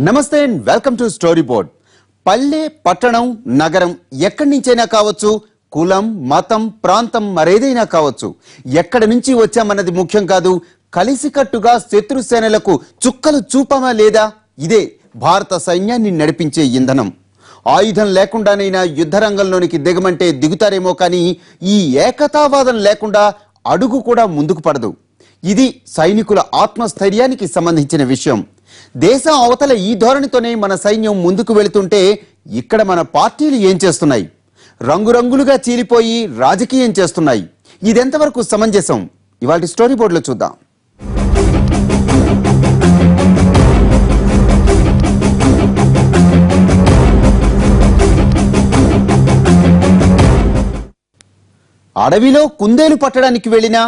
నమస్తే and welcome to story board. పల్లె, పట్టణం, నగరం ఎక్కడి నుంచైనా కావచ్చు, కులం, మతం, ప్రాంతం మరేదైనా కావచ్చు, ఎక్కడి నుంచి వచ్చామన్నది ముఖ్యం కాదు. కలిసికట్టుగా శత్రు సేనలకు చుక్కలు చూపమా లేదా, ఇదే భారత సైన్యాన్ని నడిపించే ఇంధనం. ఆయుధం లేకుండానైనా యుద్ధ రంగంలోనికి దిగమంటే దిగుతారేమో కానీ ఈ ఏకతావాదం లేకుండా అడుగు కూడా ముందుకు పడదు. ఇది సైనికుల ఆత్మస్థైర్యానికి సంబంధించిన విషయం. దేశం అవతల ఈ ధోరణితోనే మన సైన్యం ముందుకు వెళుతుంటే ఇక్కడ మన పార్టీలు ఏం చేస్తున్నాయి? రంగురంగులుగా చీలిపోయి రాజకీయం చేస్తున్నాయి. ఇదెంతవరకు సమంజసం? ఇవాళ స్టోరీ బోర్డులో చూద్దాం. అడవిలో కుందేలు పట్టడానికి వెళ్ళినా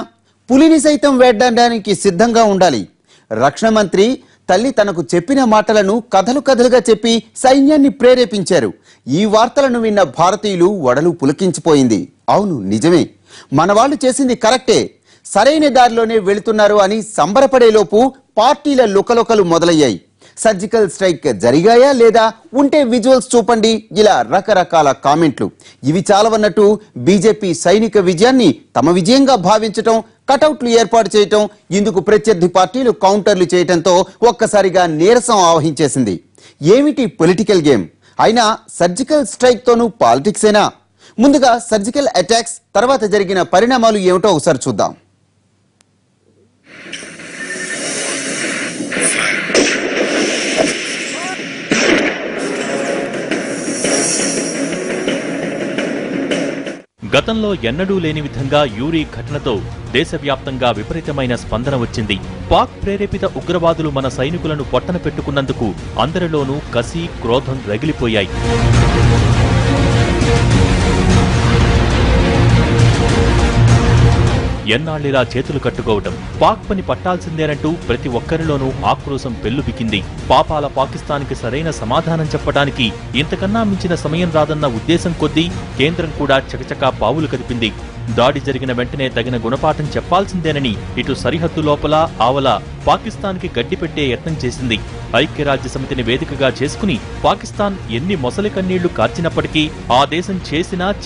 పులిని సైతం వేడ్డానికి సిద్ధంగా ఉండాలి. రక్షణ మంత్రి తల్లి తనకు చెప్పిన మాటలను కథలు కథలుగా చెప్పి సైన్యాన్ని ప్రేరేపించారు. ఈ వార్తలను విన్న భారతీయులు వడలు పులకించిపోయింది. అవును, నిజమే, మన వాళ్ళు చేసింది కరెక్టే, సరైన దారిలోనే వెళుతున్నారు అని సంబరపడేలోపు పార్టీల లుకలుకలు మొదలయ్యాయి. సర్జికల్ స్ట్రైక్ జరిగాయా లేదా, ఉంటే విజువల్స్ చూపండి, ఇలా రకరకాల కామెంట్లు. ఇవి చాలవన్నట్టు బీజేపీ సైనిక విజయాన్ని తమ విజయంగా భావించటం, కటౌట్లు ఏర్పాటు చేయటం, ఇందుకు ప్రత్యర్థి పార్టీలు కౌంటర్లు చేయటంతో ఒక్కసారిగా నీరసం ఆవహించేసింది. ఏమిటి పొలిటికల్ గేమ్? అయినా సర్జికల్ స్ట్రైక్ తోనూ పాలిటిక్సేనా? ముందుగా సర్జికల్ అటాక్స్, తర్వాత జరిగిన పరిణామాలు ఏమిటో ఒకసారి చూద్దాం. గతంలో ఎన్నడూ లేని విధంగా యూరీ ఘటనతో దేశవ్యాప్తంగా విపరీతమైన స్పందన వచ్చింది. పాక్ ప్రేరేపిత ఉగ్రవాదులు మన సైనికులను పొట్టన పెట్టుకున్నందుకు అందరిలోనూ కసి, క్రోధం రగిలిపోయాయి. ఎన్నాళ్లిలా చేతులు కట్టుకోవటం, పాక్ పని పట్టాల్సిందేనంటూ ప్రతి ఒక్కరిలోనూ ఆక్రోశం పెల్లుబికింది. పాపాల పాకిస్తాన్కి సరైన సమాధానం చెప్పడానికి ఇంతకన్నా మించిన సమయం రాదన్న ఉద్దేశం కొద్దీ కేంద్రం కూడా చకచకా పావులు కదిపింది. దాడి జరిగిన వెంటనే తగిన గుణపాఠం చెప్పాల్సిందేనని ఇటు సరిహద్దు లోపల ఆవల పాకిస్తాన్కి గడ్డిపెట్టే యత్నం చేసింది. ఐక్యరాజ్య సమితిని వేదికగా చేసుకుని పాకిస్తాన్ ఎన్ని మొసలి కన్నీళ్లు కార్చినప్పటికీ ఆ దేశం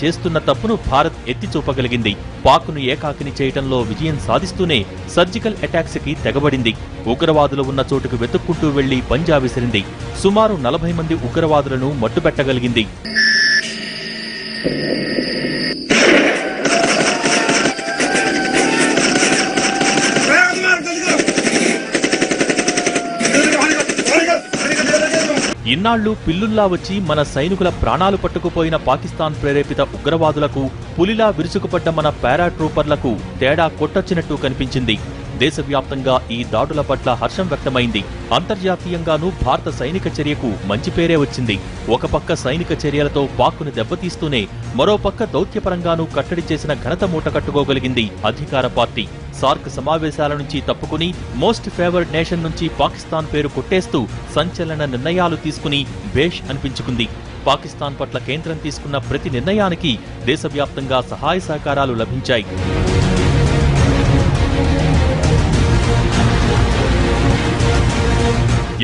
చేస్తున్న తప్పును భారత్ ఎత్తి చూపగలిగింది. పాక్ను ఏకాకిని చేయటంలో విజయం సాధిస్తూనే సర్జికల్ అటాక్స్ కి తెగబడింది. ఉగ్రవాదులు ఉన్న చోటుకు వెతుక్కుంటూ వెళ్లి పంజా విసిరింది. సుమారు 40 మంది ఉగ్రవాదులను మట్టుబెట్టగలిగింది. ఇన్నాళ్లు పిల్లుల్లా వచ్చి మన సైనికుల ప్రాణాలు పట్టుకుపోయిన పాకిస్తాన్ ప్రేరేపిత ఉగ్రవాదులకు, పులిలా విరుచుకుపడ్డ మన పారాట్రూపర్లకు తేడా కొట్టొచ్చినట్టు కనిపించింది. దేశవ్యాప్తంగా ఈ దాడుల పట్ల హర్షం వ్యక్తమైంది. అంతర్జాతీయంగానూ భారత సైనిక చర్యకు మంచి పేరే వచ్చింది. ఒక పక్క సైనిక చర్యలతో పాక్ను దెబ్బతీస్తూనే మరోపక్క దౌత్యపరంగానూ కట్టడి చేసిన ఘనత మూటకట్టుకోగలిగింది అధికార పార్టీ. సార్క్ సమావేశాల నుంచి తప్పుకుని మోస్ట్ ఫేవర్డ్ నేషన్ నుంచి పాకిస్తాన్ పేరు కొట్టేస్తూ సంచలన నిర్ణయాలు తీసుకుని భేష్ అనిపించుకుంది. పాకిస్తాన్ పట్ల కేంద్రం తీసుకున్న ప్రతి నిర్ణయానికి దేశవ్యాప్తంగా సహాయ సహకారాలు లభించాయి.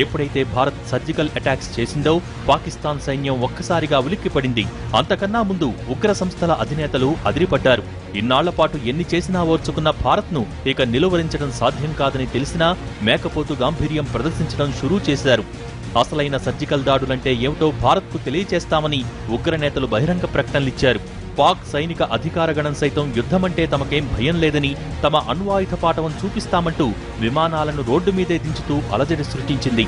ఎప్పుడైతే భారత్ సర్జికల్ అటాక్స్ చేసిందో పాకిస్తాన్ సైన్యం ఒక్కసారిగా ఉలిక్కిపడింది. అంతకన్నా ముందు ఉగ్ర సంస్థల అధినేతలు అదిరిపడ్డారు. ఇన్నాళ్లపాటు ఎన్ని చేసినా ఓర్చుకున్న భారత్ను ఇక నిలువరించడం సాధ్యం కాదని తెలిసినా మేకపోతు గాంభీర్యం ప్రదర్శించడం షురూ చేశారు. అసలైన సర్జికల్ దాడులంటే ఏమిటో భారత్కు తెలియచేస్తామని ఉగ్రనేతలు బహిరంగ ప్రకటనలిచ్చారు. పాక్ సైనిక అధికారగణం సైతం యుద్ధమంటే తమకేం భయం లేదని, తమ అణ్వాయుధ పాటవం చూపిస్తామంటూ విమానాలను రోడ్డు మీదే దించుతూ అలజడి సృష్టించింది.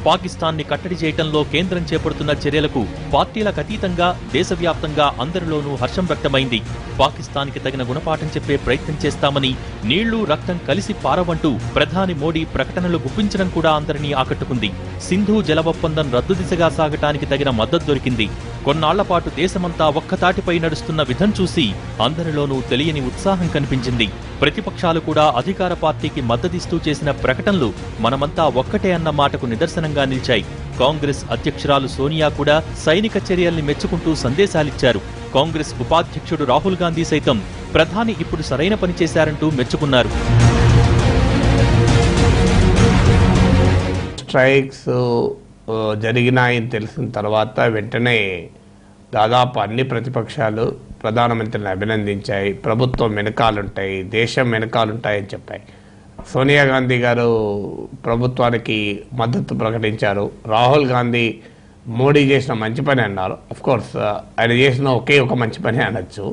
పాకిస్తాన్ని కట్టడి చేయటంలో కేంద్రం చేపడుతున్న చర్యలకు పార్టీలకు అతీతంగా దేశవ్యాప్తంగా అందరిలోనూ హర్షం వ్యక్తమైంది. పాకిస్తాన్కి తగిన గుణపాఠం చెప్పే ప్రయత్నం చేస్తామని, నీళ్లు రక్తం కలిసి పారవంటూ ప్రధాని మోడీ ప్రకటనలు గుప్పించడం కూడా అందరినీ ఆకట్టుకుంది. సింధు జల ఒప్పందం రద్దు దిశగా సాగటానికి తగిన మద్దతు దొరికింది. కొన్నాళ్లపాటు దేశమంతా ఒక్కతాటిపై నడుస్తున్న విధం చూసి అందరిలోనూ తెలియని ఉత్సాహం కనిపించింది. ప్రతిపక్షాలు కూడా అధికార పార్టీకి మద్దతిస్తూ చేసిన ప్రకటనలు మనమంతా ఒక్కటే అన్న మాటకు నిదర్శనంగా నిలిచాయి. కాంగ్రెస్ అధ్యక్షురాలు సోనియా కూడా సైనిక చర్యల్ని మెచ్చుకుంటూ సందేశాలిచ్చారు. కాంగ్రెస్ ఉపాధ్యక్షుడు రాహుల్ గాంధీ సైతం ప్రధాని ఇప్పుడు సరైన పని చేశారంటూ మెచ్చుకున్నారు. స్ట్రైక్స్ జరిగినాయని తెలిసిన తర్వాత వెంటనే దాదాపు అన్ని ప్రతిపక్షాలు ప్రధానమంత్రిని అభినందించాయి. ప్రభుత్వం వెనకాలుంటాయి, దేశం వెనకాలుంటాయని చెప్పాయి. సోనియా గాంధీ గారు ప్రభుత్వానికి మద్దతు ప్రకటించారు. రాహుల్ గాంధీ మోడీ చేసిన మంచి పని అన్నారు. కోర్స్ ఆయన చేసిన ఒకే ఒక మంచి పని అనొచ్చు.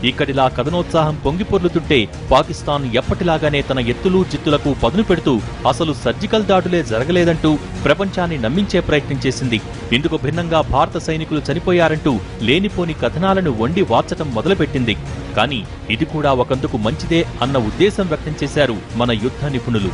ఇక్కడిలా కథనోత్సాహం పొంగిపొర్లుతుంటే పాకిస్తాన్ ఎప్పటిలాగానే తన ఎత్తులు జిత్తులకు పదును పెడుతూ అసలు సర్జికల్ దాడులే జరగలేదంటూ ప్రపంచాన్ని నమ్మించే ప్రయత్నం చేసింది. ఇందుకు భిన్నంగా భారత సైనికులు చనిపోయారంటూ లేనిపోని కథనాలను వండి వార్చటం మొదలుపెట్టింది. కానీ ఇది కూడా ఒకందుకు మంచిదే అన్న ఉద్దేశం వ్యక్తం చేశారు మన యుద్ధ నిపుణులు.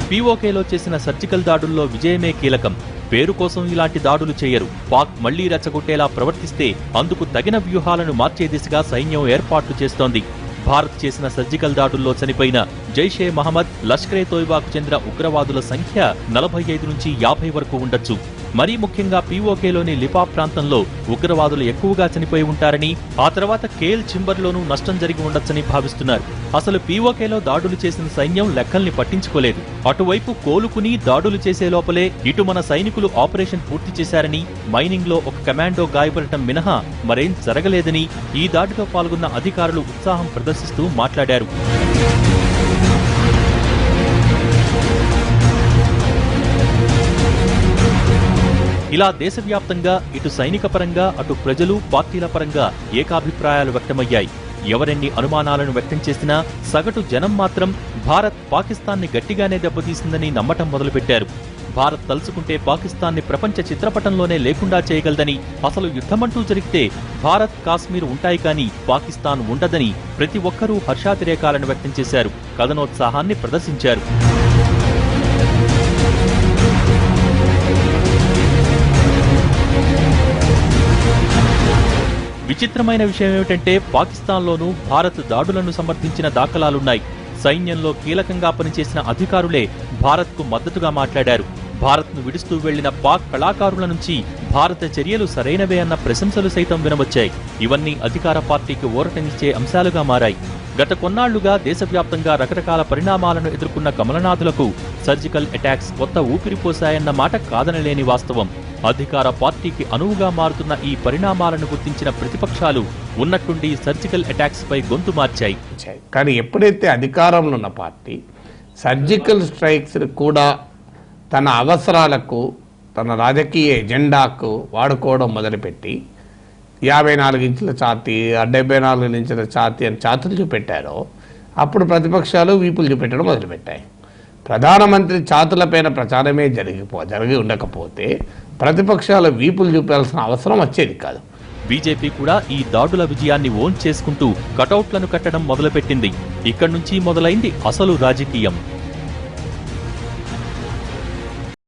పీఓకేలో చేసిన సర్జికల్ దాడుల్లో విజయమే కీలకం. పేరు కోసం ఇలాంటి దాడులు చేయరు. పాక్ మళ్లీ రెచ్చగొట్టేలా ప్రవర్తిస్తే అందుకు తగిన వ్యూహాలను మార్చే దిశగా సైన్యం ఏర్పాట్లు చేస్తోంది. భారత్ చేసిన సర్జికల్ దాడుల్లో చనిపోయిన జైషే మహమ్మద్, లష్కరే తోయిబాకు చెందిన ఉగ్రవాదుల సంఖ్య 45 నుంచి 50 వరకు ఉండొచ్చు. మరీ ముఖ్యంగా పీఓకేలోని లిపా ప్రాంతంలో ఉగ్రవాదులు ఎక్కువగా చనిపోయి ఉంటారని, ఆ తర్వాత కేల్ చింబర్లోనూ నష్టం జరిగి ఉండొచ్చని భావిస్తున్నారు. అసలు పీఓకేలో దాడులు చేసిన సైన్యం లెక్కల్ని పట్టించుకోలేదు. అటువైపు కోలుకుని దాడులు చేసే లోపలే ఇటు మన సైనికులు ఆపరేషన్ పూర్తి చేశారని, మైనింగ్ లో ఒక కమాండో గాయపడటం మినహా మరేం జరగలేదని ఈ దాడిలో పాల్గొన్న అధికారులు ఉత్సాహం ప్రదర్శిస్తూ మాట్లాడారు. ఇలా దేశవ్యాప్తంగా ఇటు సైనిక పరంగా అటు ప్రజలు పార్టీల పరంగా ఏకాభిప్రాయాలు వ్యక్తమయ్యాయి. ఎవరెన్ని అనుమానాలను వ్యక్తం చేసినా సగటు జనం మాత్రం భారత్ పాకిస్తాన్ని గట్టిగానే దెబ్బతీసిందని నమ్మటం మొదలుపెట్టారు. భారత్ తలుచుకుంటే పాకిస్తాన్ని ప్రపంచ చిత్రపటంలోనే లేకుండా చేయగలదని, అసలు యుద్ధమంటూ జరిగితే భారత్, కాశ్మీర్ ఉంటాయి కానీ పాకిస్తాన్ ఉండదని ప్రతి ఒక్కరూ హర్షాతిరేకాలను వ్యక్తం చేశారు. కథనోత్సాహాన్ని ప్రదర్శించారు. విచిత్రమైన విషయం ఏమిటంటే పాకిస్తాన్లోనూ భారత్ దాడులను సమర్థించిన దాఖలాలున్నాయి. సైన్యంలో కీలకంగా పనిచేసిన అధికారులే భారత్కు మద్దతుగా మాట్లాడారు. భారత్ను విడుస్తూ వెళ్లిన పాక్ కళాకారుల నుంచి భారత చర్యలు సరైనవే అన్న ప్రశంసలు సైతం వినవచ్చాయి. ఇవన్నీ అధికార పార్టీకి ఊరటనిచ్చే అంశాలుగా మారాయి. గత కొన్నాళ్లుగా దేశవ్యాప్తంగా రకరకాల పరిణామాలను ఎదుర్కొన్న కమలనాథులకు సర్జికల్ అటాక్స్ కొత్త ఊపిరిపోశాయన్న మాట కాదనలేని వాస్తవం. అధికార పార్టీకి అనువుగా మారుతున్న ఈ పరిణామాలను గుర్తించిన ప్రతిపక్షాలు ఉన్నట్టుండి సర్జికల్ అటాక్స్ పై గొంతు మార్చాయి. కానీ ఎప్పుడైతే అధికారంలో ఉన్న పార్టీ సర్జికల్ స్ట్రైక్స్ కూడా తన అవసరాలకు, తన రాజకీయ ఎజెండాకు వాడుకోవడం మొదలుపెట్టి 54 ఇంచుల ఛాతీ, 74 ఇంచుల ఛాతీ అని ఛాతులు చూపెట్టారో అప్పుడు ప్రతిపక్షాలు వీపులు చూపెట్టడం మొదలుపెట్టాయి. ప్రధానమంత్రి ఛాతులపైన ప్రచారమే జరిగి ఉండకపోతే ప్రతిపక్షాల వీపులు చూపాల్సిన అవసరం వచ్చేది కాదు. బీజేపీ కూడా ఈ దాడుల విజయాన్ని ఓన్ చేసుకుంటూ కటౌట్లను కట్టడం మొదలుపెట్టింది. ఇక్కడి నుంచి మొదలైంది అసలు రాజకీయం.